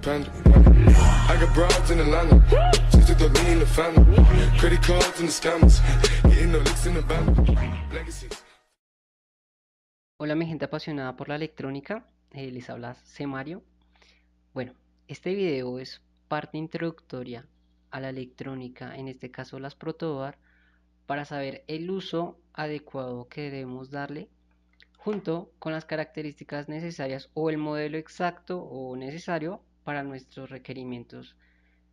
panda. I got broads in Atlanta, just to throw me in the family. Credit cards and the scammers, hitting the licks in the band. Legacies. Hola mi gente apasionada por la electrónica, les habla C. Mario. Bueno, este video es parte introductoria a la electrónica, en este caso las protobar, para saber el uso adecuado que debemos darle, junto con las características necesarias o el modelo exacto o necesario para nuestros requerimientos,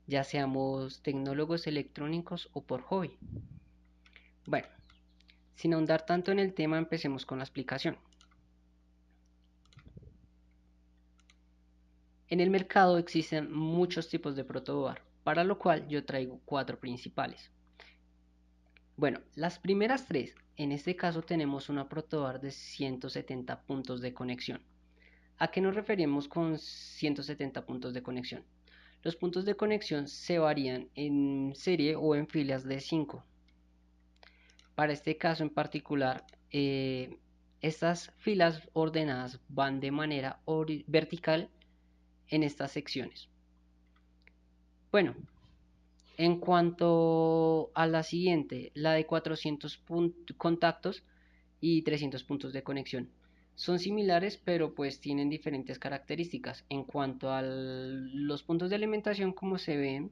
ya seamos tecnólogos electrónicos o por hobby. Bueno, sin ahondar tanto en el tema, empecemos con la explicación. En el mercado existen muchos tipos de protoboard, para lo cual yo traigo 4 principales. Bueno, las primeras 3, en este caso tenemos una protoboard de 170 puntos de conexión. ¿A qué nos referimos con 170 puntos de conexión? Los puntos de conexión se varían en serie o en filas de 5. Para este caso en particular, estas filas ordenadas van de manera vertical en estas secciones. Bueno, en cuanto a la siguiente, la de 400 contactos y 300 puntos de conexión, son similares pero pues tienen diferentes características. En cuanto a los puntos de alimentación, como se ven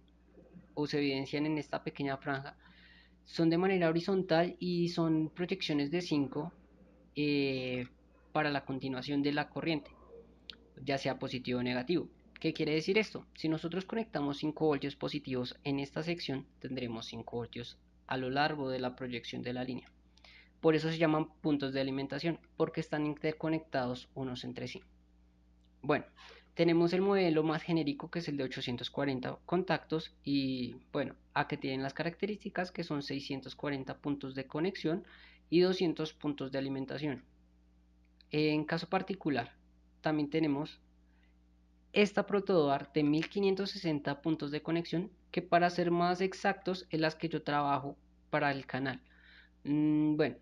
o se evidencian en esta pequeña franja, son de manera horizontal y son proyecciones de 5 para la continuación de la corriente, ya sea positivo o negativo. ¿Qué quiere decir esto? Si nosotros conectamos 5 voltios positivos en esta sección, tendremos 5 voltios a lo largo de la proyección de la línea. Por eso se llaman puntos de alimentación, porque están interconectados unos entre sí. Bueno, tenemos el modelo más genérico, que es el de 840 contactos, y bueno, aquí tienen las características, que son 640 puntos de conexión y 200 puntos de alimentación. En caso particular, también tenemos esta protoboard de 1560 puntos de conexión, que para ser más exactos es las que yo trabajo para el canal. Bueno,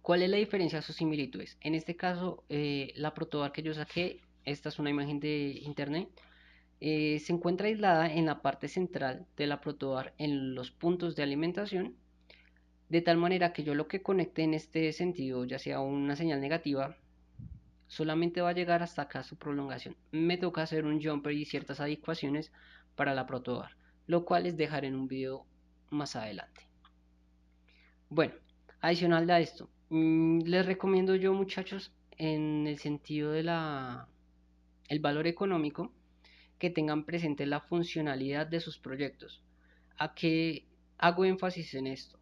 ¿cuál es la diferencia de sus similitudes? En este caso, la protoboard que yo saqué, esta es una imagen de internet, se encuentra aislada en la parte central de la protoboard en los puntos de alimentación, de tal manera que yo lo que conecte en este sentido, ya sea una señal negativa, solamente va a llegar hasta acá su prolongación. Me toca hacer un jumper y ciertas adecuaciones para la protobar, lo cual les dejaré en un video más adelante. Bueno, adicional a esto, les recomiendo yo, muchachos, en el sentido de el valor económico, que tengan presente la funcionalidad de sus proyectos. ¿A qué hago énfasis en esto?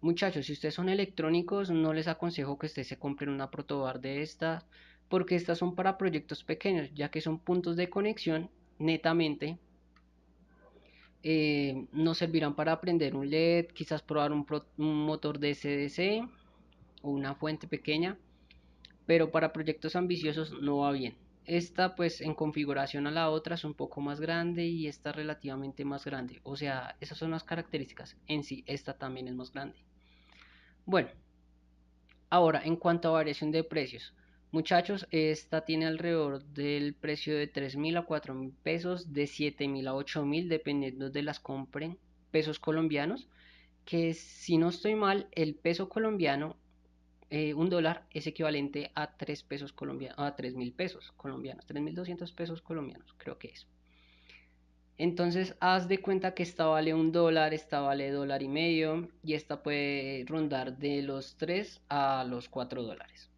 Muchachos, si ustedes son electrónicos, no les aconsejo que ustedes se compren una protoboard de estas, porque estas son para proyectos pequeños, ya que son puntos de conexión netamente. No servirán para aprender un LED, quizás probar un motor de SDC o una fuente pequeña, pero para proyectos ambiciosos no va bien. Esta pues en configuración a la otra es un poco más grande y esta relativamente más grande, o sea, esas son las características. En sí, esta también es más grande. Bueno, ahora, en cuanto a variación de precios, muchachos, esta tiene alrededor del precio de 3.000 a 4.000 pesos, de 7.000 a 8.000, dependiendo de las compren, pesos colombianos, que si no estoy mal, el peso colombiano, un dólar es equivalente a 3 pesos colombianos, a 3.000 pesos colombianos, 3.200 pesos colombianos, creo que es. Entonces, haz de cuenta que esta vale un dólar, esta vale $1.50 y esta puede rondar de los 3 a los 4 dólares.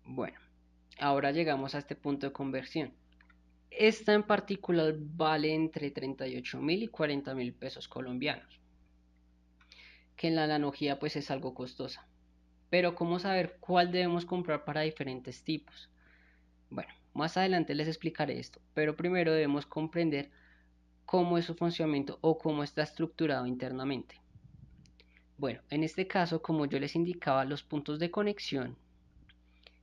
Bueno, ahora llegamos a este punto de conversión. Esta en particular vale entre 38.000 y 40.000 pesos colombianos, que en la analogía pues es algo costosa. Pero ¿cómo saber cuál debemos comprar para diferentes tipos? Bueno, más adelante les explicaré esto, pero primero debemos comprender cómo es su funcionamiento o cómo está estructurado internamente. Bueno, en este caso, como yo les indicaba, los puntos de conexión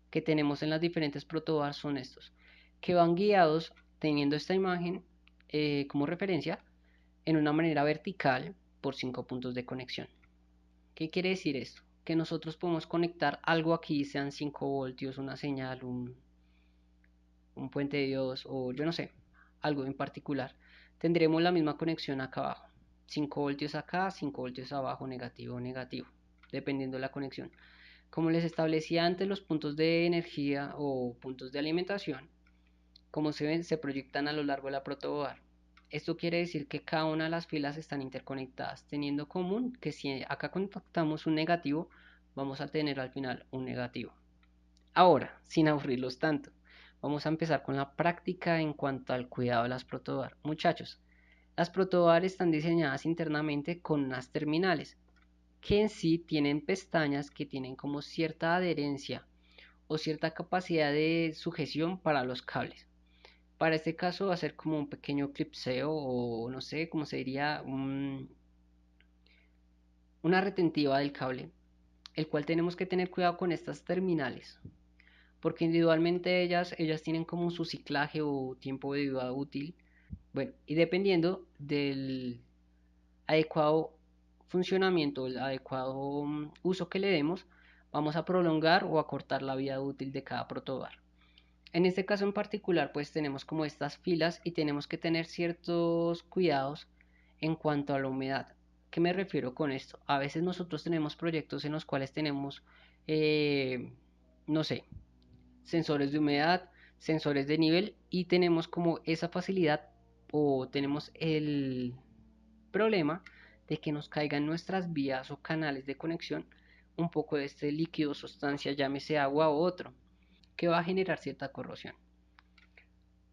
que tenemos en las diferentes protoboards son estos, que van guiados teniendo esta imagen como referencia en una manera vertical por 5 puntos de conexión. ¿Qué quiere decir esto? Que nosotros podemos conectar algo aquí, sean 5 voltios, una señal, un puente de Dios o yo no sé, algo en particular, tendremos la misma conexión acá abajo. 5 voltios acá, 5 voltios abajo, negativo, negativo, dependiendo de la conexión. Como les establecía antes, los puntos de energía o puntos de alimentación, como se ven, se proyectan a lo largo de la protoboard. Esto quiere decir que cada una de las filas están interconectadas, teniendo en común que si acá contactamos un negativo, vamos a tener al final un negativo. Ahora, sin aburrirlos tanto, vamos a empezar con la práctica en cuanto al cuidado de las protoboard. Muchachos, las protoboard están diseñadas internamente con unas terminales que en sí tienen pestañas que tienen como cierta adherencia o cierta capacidad de sujeción para los cables. Para este caso va a ser como un pequeño clipseo o no sé cómo se diría, una retentiva del cable, el cual tenemos que tener cuidado con estas terminales, porque individualmente ellas tienen como su ciclaje o tiempo de vida útil. Bueno, y dependiendo del adecuado funcionamiento, el adecuado uso que le demos, vamos a prolongar o acortar la vida útil de cada protobar. En este caso en particular, pues tenemos como estas filas y tenemos que tener ciertos cuidados en cuanto a la humedad. ¿Qué me refiero con esto? A veces nosotros tenemos proyectos en los cuales tenemos, no sé, sensores de humedad, sensores de nivel y tenemos como esa facilidad o tenemos el problema de que nos caigan nuestras vías o canales de conexión un poco de este líquido, sustancia, llámese agua u otro, que va a generar cierta corrosión.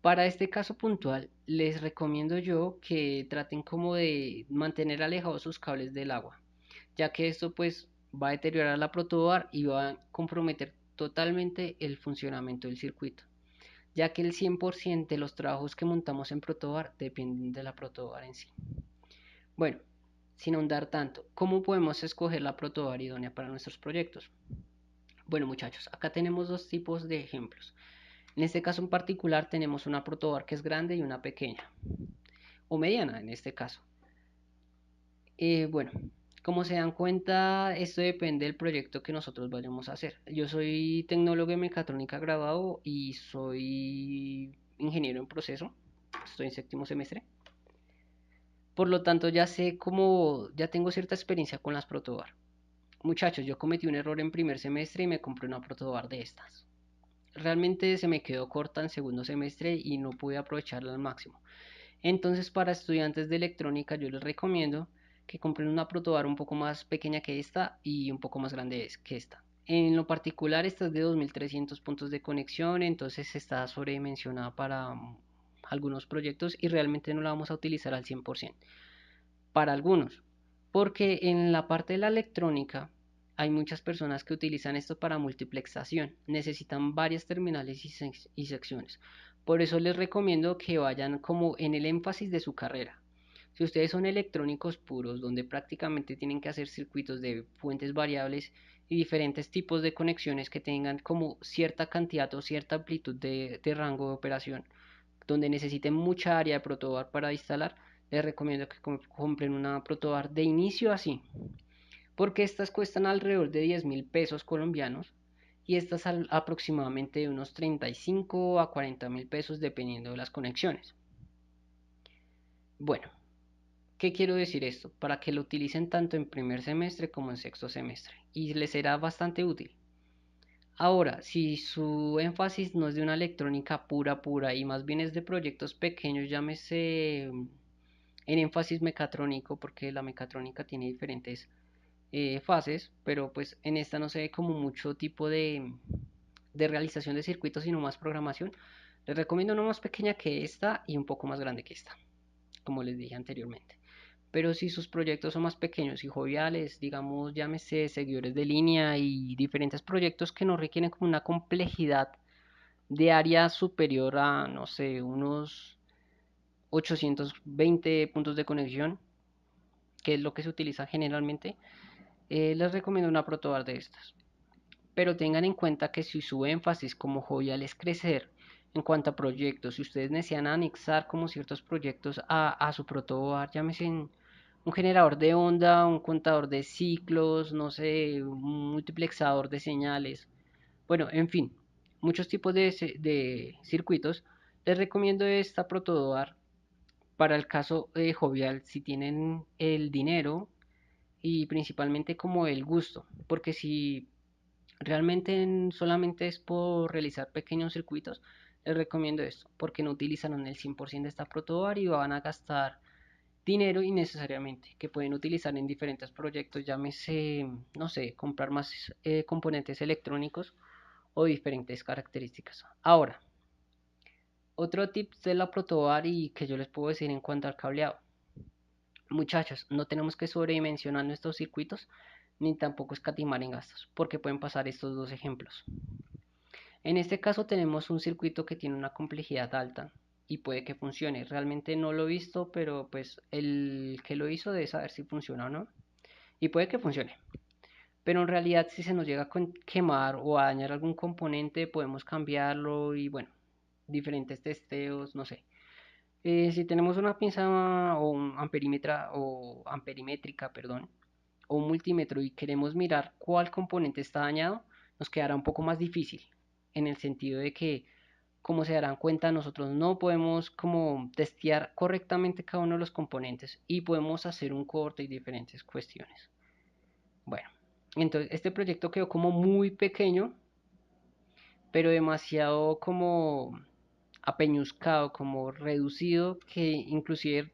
Para este caso puntual, les recomiendo yo que traten como de mantener alejados sus cables del agua, ya que esto pues va a deteriorar la protoboard y va a comprometer totalmente el funcionamiento del circuito, ya que el 100% de los trabajos que montamos en protoboard dependen de la protoboard en sí. Bueno, sin ahondar tanto, ¿cómo podemos escoger la protoboard idónea para nuestros proyectos? Bueno muchachos, acá tenemos dos tipos de ejemplos. En este caso en particular tenemos una protoboard que es grande y una pequeña, o mediana en este caso. Bueno, como se dan cuenta, esto depende del proyecto que nosotros vayamos a hacer. Yo soy tecnólogo en mecatrónica graduado y soy ingeniero en proceso. Estoy en séptimo semestre. Por lo tanto, ya sé cómo, ya tengo cierta experiencia con las protoboard. Muchachos, yo cometí un error en primer semestre y me compré una protoboard de estas. Realmente se me quedó corta en segundo semestre y no pude aprovecharla al máximo. Entonces, para estudiantes de electrónica, yo les recomiendo que compren una protoboard un poco más pequeña que esta y un poco más grande que esta. En lo particular, esta es de 2300 puntos de conexión, entonces está sobredimensionada para algunos proyectos y realmente no la vamos a utilizar al 100% para algunos, porque en la parte de la electrónica hay muchas personas que utilizan esto para multiplexación, necesitan varias terminales y secciones. Por eso les recomiendo que vayan como en el énfasis de su carrera. Si ustedes son electrónicos puros, donde prácticamente tienen que hacer circuitos de fuentes variables y diferentes tipos de conexiones que tengan como cierta cantidad o cierta amplitud de rango de operación, donde necesiten mucha área de protoboard para instalar, les recomiendo que compren una protoboard de inicio así, porque estas cuestan alrededor de 10.000 pesos colombianos y estas aproximadamente de unos 35 a 40.000 pesos dependiendo de las conexiones. Bueno, ¿qué quiero decir esto? Para que lo utilicen tanto en primer semestre como en sexto semestre y les será bastante útil. Ahora, si su énfasis no es de una electrónica pura, pura y más bien es de proyectos pequeños, llámese en énfasis mecatrónico, porque la mecatrónica tiene diferentes fases, pero pues en esta no se ve como mucho tipo de realización de circuitos, sino más programación. Les recomiendo una más pequeña que esta y un poco más grande que esta, como les dije anteriormente. Pero si sus proyectos son más pequeños y joviales, digamos, llámese seguidores de línea y diferentes proyectos que no requieren como una complejidad de área superior a, no sé, unos 820 puntos de conexión, que es lo que se utiliza generalmente, les recomiendo una protoboard de estas. Pero tengan en cuenta que si su énfasis como jovial es crecer en cuanto a proyectos, si ustedes desean anexar como ciertos proyectos a su protoboard, llámese un generador de onda, un contador de ciclos, no sé, un multiplexador de señales, bueno, en fin, muchos tipos de circuitos, les recomiendo esta protoboard para el caso jovial si tienen el dinero y principalmente como el gusto, porque si realmente solamente es por realizar pequeños circuitos, les recomiendo esto, porque no utilizarán el 100% de esta protoboard y van a gastar dinero innecesariamente que pueden utilizar en diferentes proyectos, llámese, no sé, comprar más componentes electrónicos o diferentes características. Ahora, otro tip de la protoboard y que yo les puedo decir en cuanto al cableado. Muchachos, no tenemos que sobredimensionar nuestros circuitos ni tampoco escatimar en gastos, porque pueden pasar estos dos ejemplos. En este caso tenemos un circuito que tiene una complejidad alta y puede que funcione. Realmente no lo he visto, pero pues el que lo hizo debe saber si funciona o no. Y puede que funcione. Pero en realidad si se nos llega a quemar o a dañar algún componente, podemos cambiarlo y bueno, diferentes testeos, no sé. Si tenemos una pinza o un amperimétrica, perdón, o un multímetro y queremos mirar cuál componente está dañado, nos quedará un poco más difícil en el sentido de que, como se darán cuenta, nosotros no podemos como testear correctamente cada uno de los componentes y podemos hacer un corte y diferentes cuestiones. Bueno, entonces este proyecto quedó como muy pequeño, pero demasiado como apeñuscado, como reducido, que inclusive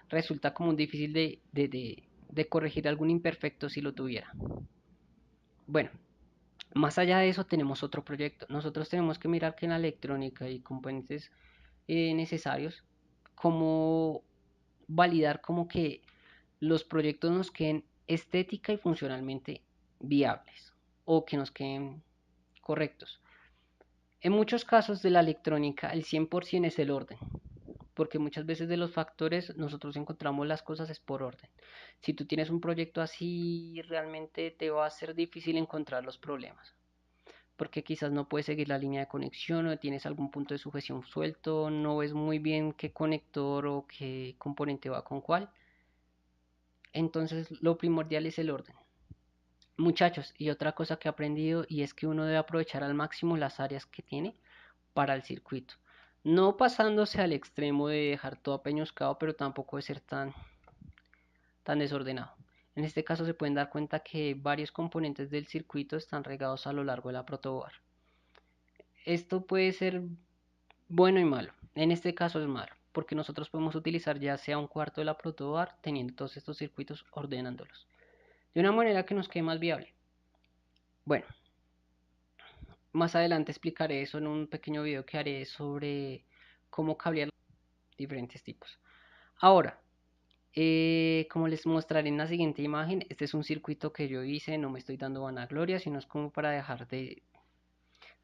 resulta como un difícil de corregir algún imperfecto si lo tuviera. Bueno, más allá de eso tenemos otro proyecto. Nosotros tenemos que mirar que en la electrónica y componentes necesarios, como validar como que los proyectos nos queden estética y funcionalmente viables o que nos queden correctos. En muchos casos de la electrónica el 100% es el orden, porque muchas veces de los factores nosotros encontramos las cosas es por orden. Si tú tienes un proyecto así, realmente te va a ser difícil encontrar los problemas, porque quizás no puedes seguir la línea de conexión o tienes algún punto de sujeción suelto, no ves muy bien qué conector o qué componente va con cuál. Entonces lo primordial es el orden. Muchachos, y otra cosa que he aprendido y es que uno debe aprovechar al máximo las áreas que tiene para el circuito. No pasándose al extremo de dejar todo apeñuscado, pero tampoco de ser tan desordenado. En este caso se pueden dar cuenta que varios componentes del circuito están regados a lo largo de la protoboard. Esto puede ser bueno y malo. En este caso es malo, porque nosotros podemos utilizar ya sea un cuarto de la protoboard teniendo todos estos circuitos ordenándolos de una manera que nos quede más viable. Bueno, más adelante explicaré eso en un pequeño video que haré sobre cómo cablear diferentes tipos. Ahora, como les mostraré en la siguiente imagen, este es un circuito que yo hice, no me estoy dando vanagloria, sino es como para dejar de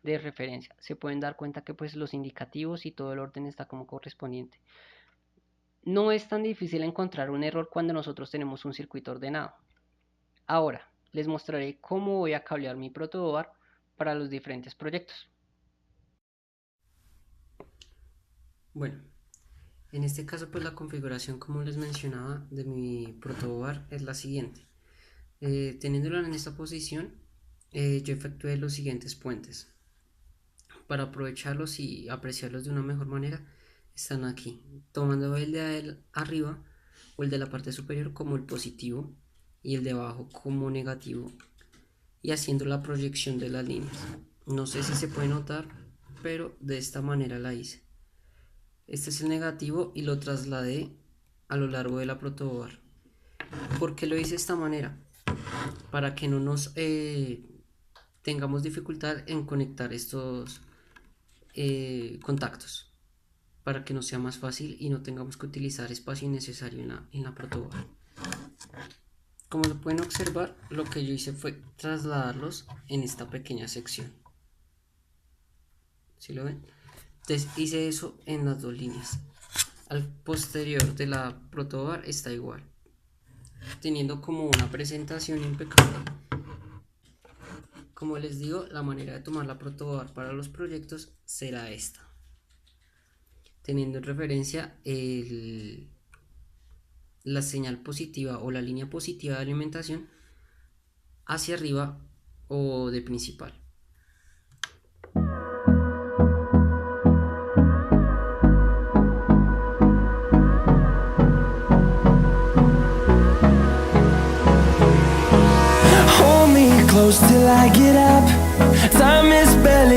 referencia. Se pueden dar cuenta que pues los indicativos y todo el orden está como correspondiente. No es tan difícil encontrar un error cuando nosotros tenemos un circuito ordenado. Ahora, les mostraré cómo voy a cablear mi protoboard para los diferentes proyectos. Bueno, en este caso pues la configuración, como les mencionaba, de mi protoboard es la siguiente. Teniéndolo en esta posición, yo efectué los siguientes puentes. Para aprovecharlos y apreciarlos de una mejor manera, están aquí, tomando el de arriba o el de la parte superior como el positivo y el de abajo como negativo y haciendo la proyección de las líneas. No sé si se puede notar, pero de esta manera la hice. Este es el negativo y lo trasladé a lo largo de la protoboard. ¿Por qué lo hice de esta manera? Para que no nos tengamos dificultad en conectar estos contactos, para que nos sea más fácil y no tengamos que utilizar espacio innecesario en la protoboard. Como lo pueden observar, lo que yo hice fue trasladarlos en esta pequeña sección. ¿Sí lo ven? Entonces hice eso en las dos líneas. Al posterior de la protoboard está igual, teniendo como una presentación impecable. Como les digo, la manera de tomar la protoboard para los proyectos será esta, teniendo en referencia la señal positiva o la línea positiva de alimentación hacia arriba o de principal. close till I get up. Time is barely